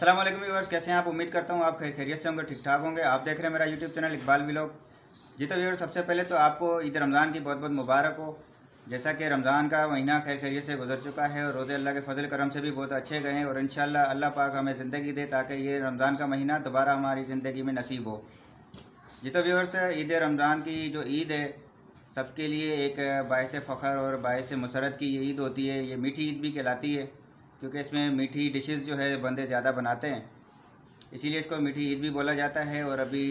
अस्सलाम वालेकुम व्यूअर्स, कैसे हैं आप। उम्मीद करता हूँ आप खैरियत से होंगे, ठीक ठाक होंगे। आप देख रहे हैं मेरा यूट्यूब चैनल इकबाल व्लॉग। जी तो व्यूअर्स, सबसे पहले तो आपको ईद रमज़ान की बहुत बहुत मुबारक हो। जैसा कि रमज़ान का महीना खैरियत से गुजर चुका है और रोज़े अल्लाह के फजल करम से भी बहुत अच्छे गए हैं और इंशाल्लाह अल्लाह पाक हमें ज़िंदगी दे ताकि ये रमज़ान का महीना दोबारा हमारी ज़िंदगी में नसीब हो। जी तो व्यूअर्स, ईद रमज़ान की जो ईद है सबके लिए एक बायस फ़ख्र और बायस मसरत की ये ईद होती है। ये मीठी ईद भी कहलाती है क्योंकि इसमें मीठी डिशेस जो है बंदे ज़्यादा बनाते हैं, इसीलिए इसको मीठी ईद भी बोला जाता है। और अभी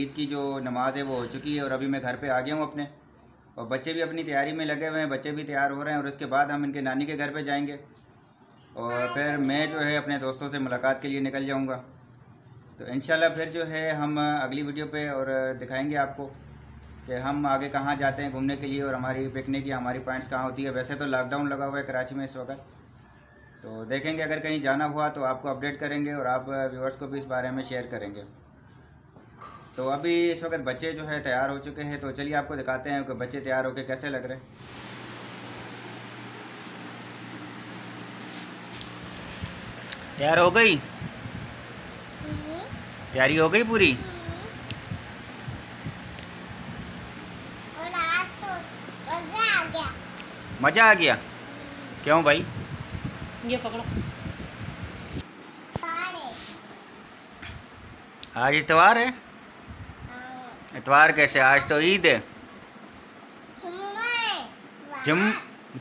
ईद की जो नमाज़ है वो हो चुकी है और अभी मैं घर पे आ गया हूँ अपने, और बच्चे भी अपनी तैयारी में लगे हुए हैं, बच्चे भी तैयार हो रहे हैं और उसके बाद हम इनके नानी के घर पे जाएंगे और फिर मैं जो है अपने दोस्तों से मुलाकात के लिए निकल जाऊँगा। तो इंशाल्लाह फिर जो है हम अगली वीडियो पे और दिखाएंगे आपको कि हम आगे कहाँ जाते हैं घूमने के लिए और हमारी पिकनिक या हमारी पॉइंट्स कहाँ होती है। वैसे तो लॉकडाउन लगा हुआ है कराची में इस वक्त, तो देखेंगे अगर कहीं जाना हुआ तो आपको अपडेट करेंगे और आप व्यूअर्स को भी इस बारे में शेयर करेंगे। तो अभी इस वक्त बच्चे जो है तैयार हो चुके हैं, तो चलिए आपको दिखाते हैं कि बच्चे तैयार होकर कैसे लग रहे हैं। तैयार हो गई? तैयारी हो गई पूरी? और आज तो मजा आ गया। मज़ा आ गया? क्यों भाई? ये पकड़ो। आज इतवार है? हाँ। इतवार कैसे, आज तो ईद है।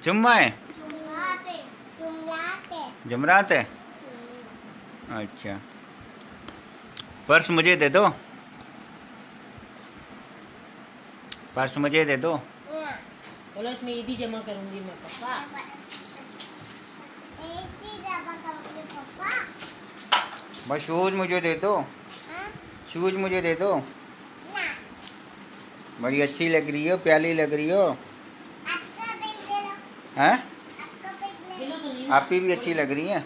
जुम्मा है? जुमरात है? अच्छा, पर्स मुझे दे दो, पर्स मुझे दे दो। बोलो इसमें ईदी जमा करूंगी मैं पापा। बस शूज मुझे दे दो, शूज मुझे दे दो। बड़ी अच्छी लग रही हो, प्याली लग रही हो। हैं? आप भी अच्छी लग रही हैं।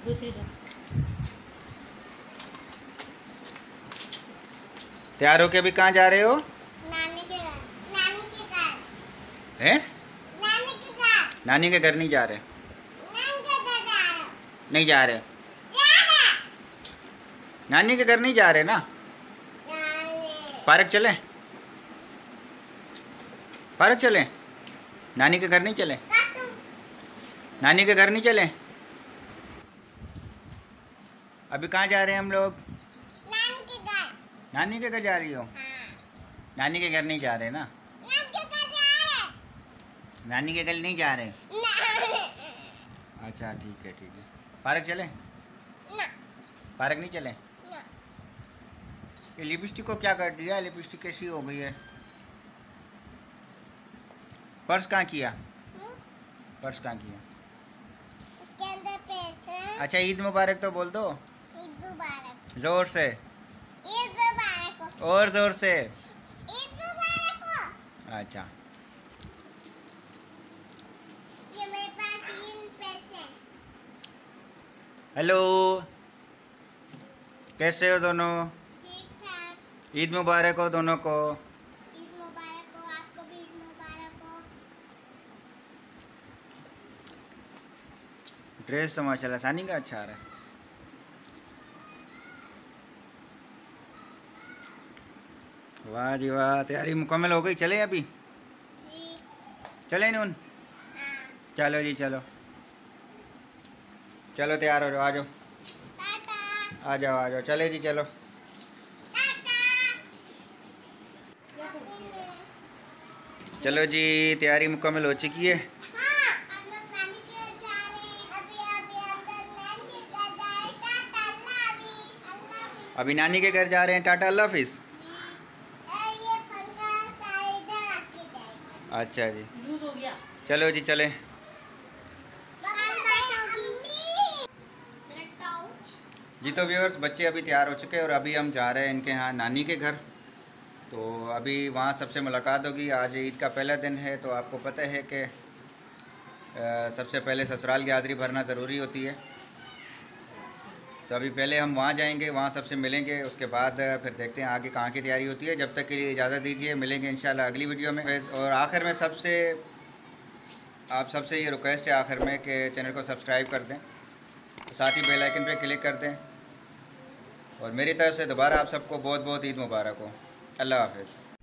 दूसरी दो। तैयार होके अभी कहाँ जा रहे हो? नानी के घर। नानी के घर। हैं? नानी के घर। नानी के घर नहीं जा रहे? नानी के घर जा रहे हो। नहीं जा रहे? नानी के घर नहीं जा रहे ना? पार्क चलें? पार्क चलें? नानी के घर नहीं चलें? नानी के घर नहीं चलें? अभी कहाँ जा रहे हैं हम लोग? नानी के घर। नानी के घर जा रही हो? हाँ। नानी के घर नहीं जा रहे ना? नानी के घर जा रहे। नानी के घर नहीं जा रहे? ना। अच्छा ठीक है ठीक है। पार्क चलें? ना। पार्क नहीं चलें? ना। ये लिपस्टिक को क्या कर दिया? लिपस्टिक कैसी हो गई है? पर्स कहाँ किया? पर्स कहाँ किया? इसके अंदर पैसे। अच्छा, ईद मुबारक तो बोल दो ईद मुबारक। जोर से, ईद मुबारक हो। और जोर से। ईद मुबारक हो। अच्छा, ये मेरे पास 3 पैसे। हेलो, कैसे हो दोनों? ठीक ठाक। ईद मुबारक हो दोनों को। ईद मुबारक हो, आपको भी ईद मुबारक हो। ड्रेस तो माशाल्लाह सानी का अच्छा आ रहा है। वाह जी वाह, तैयारी मुकम्मल हो गई। चले अभी? जी। चले नून? हाँ। चलो जी चलो, चलो तैयार हो जाओ, आ जाओ टाटा। आ जाओ आ जाओ, चले जी चलो। टाटा। चलो जी, तैयारी मुकम्मल हो चुकी है। हाँ, हम लोग नानी के घर जा रहे हैं। अभी अंदर नानी के घर जाए। टाटा, अल्लाह हाफिज़। अल्लाह हाफिज़। अभी नानी के घर जा रहे हैं, टाटा अल्लाह हाफिज़। ये पंखा सारे इधर आके जाएगा। अच्छा जी, लूज हो गया। चलो जी चले। जी तो व्यूअर्स, बच्चे अभी तैयार हो चुके हैं और अभी हम जा रहे हैं इनके यहाँ नानी के घर। तो अभी वहाँ सबसे मुलाकात होगी। आज ईद का पहला दिन है, तो आपको पता है कि सबसे पहले ससुराल की हाज़िरी भरना ज़रूरी होती है। तो अभी पहले हम वहाँ जाएंगे, वहाँ सबसे मिलेंगे, उसके बाद फिर देखते हैं आगे कहाँ की तैयारी होती है। जब तक के लिए इजाज़त दीजिए, मिलेंगे इंशाल्लाह अगली वीडियो में। और आखिर में सबसे आप सबसे ये रिक्वेस्ट है आखिर में कि चैनल को सब्सक्राइब कर दें, साथ ही बेल आइकन पे क्लिक कर दें। और मेरी तरफ से दोबारा आप सबको बहुत बहुत ईद मुबारक हो। अल्लाह हाफ़िज़।